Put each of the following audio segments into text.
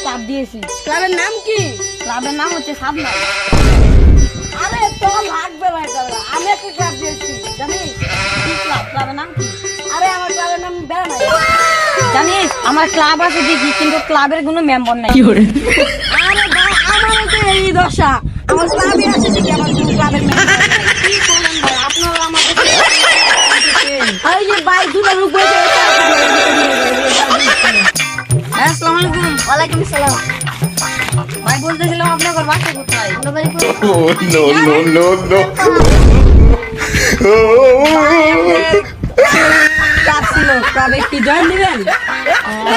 Club দিয়েছি। ক্লাবের নাম কি? ক্লাবের নাম হচ্ছে সাবনা। আরে তো লাগবে ভাই ক্লাবের। আমি একটা ক্লাব দিয়েছি জানিস? কি ক্লাব? ক্লাবের নাম কি? আরে আমার ক্লাবের নাম বেড়া নাই। জানিস আমার ক্লাব আছে দেখি, কিন্তু ক্লাবের কোনো মেম্বার নাই। আরে ভাই আমারও তো এই দশা। আমার ক্লাবে আছে ঠিকই, আমার কোনো ক্লাবের নাম নাই। কি করলেন ভাই, আপনারা আমাদের এই যে ভাই দুটো লোক বসে আছে। হ্যাঁ, আসসালামু আলাইকুম। ওয়ালাইকুম সালাম। ভাই বলতেছিলাম আপনার বাসা কোথায়? আপনার বাড়ি কোথায়? Oh, no, no, no, no. Club ছিল, ক্লাবে কি জয়েন দিবেন?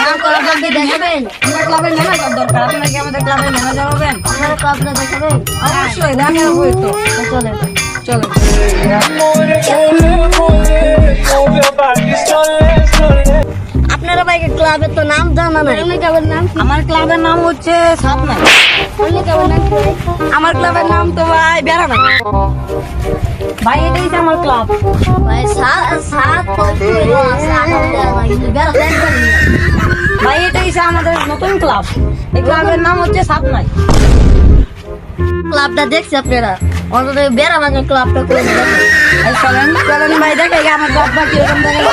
আমার ক্লাবটা দেখাবেন? আমরা ক্লাবের ম্যানেজার দরকার, আপনারা কি আমাদের ক্লাবের ম্যানেজার হবেন? আপনার ক্লাবটা দেখাবেন? অবশ্যই দেখা হবে তো। চলেন। চলো। আপনারা ভাই ক্লাবের তো নাম জানা নাই। আপনার ক্লাবের নাম কি? আমার ক্লাবের নাম হচ্ছে সাবনা। আপনার ক্লাবের নাম কি? আমার ক্লাবের নাম তো ভাই বেড়ানা। ভাই এটাই তো আমার ক্লাব। ভাই সাত কইলো আছে আমাদের লাগি বেড়া দেখবেন। ভাই এটাই তো আমাদের নতুন ক্লাব। এই ক্লাবের নাম হচ্ছে সাবনাই। ক্লাবটা দেখছি আপনারা অন্তত বেড়া মানে ক্লাবটা করে দেখেন। এই চলেন চলেন ভাই, দেখে আমার ক্লাবটা কিরকম দেখেন।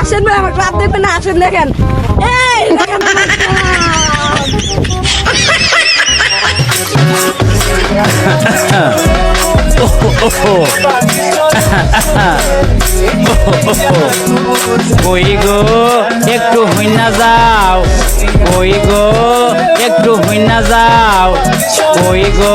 আসেন ভাই আমার ক্লাব দেখবেন না, আসেন দেখেন। এই দেখেন আমার কই গো একটু হইনা যাও, কই গো একটু হইনা যাও, কই গো।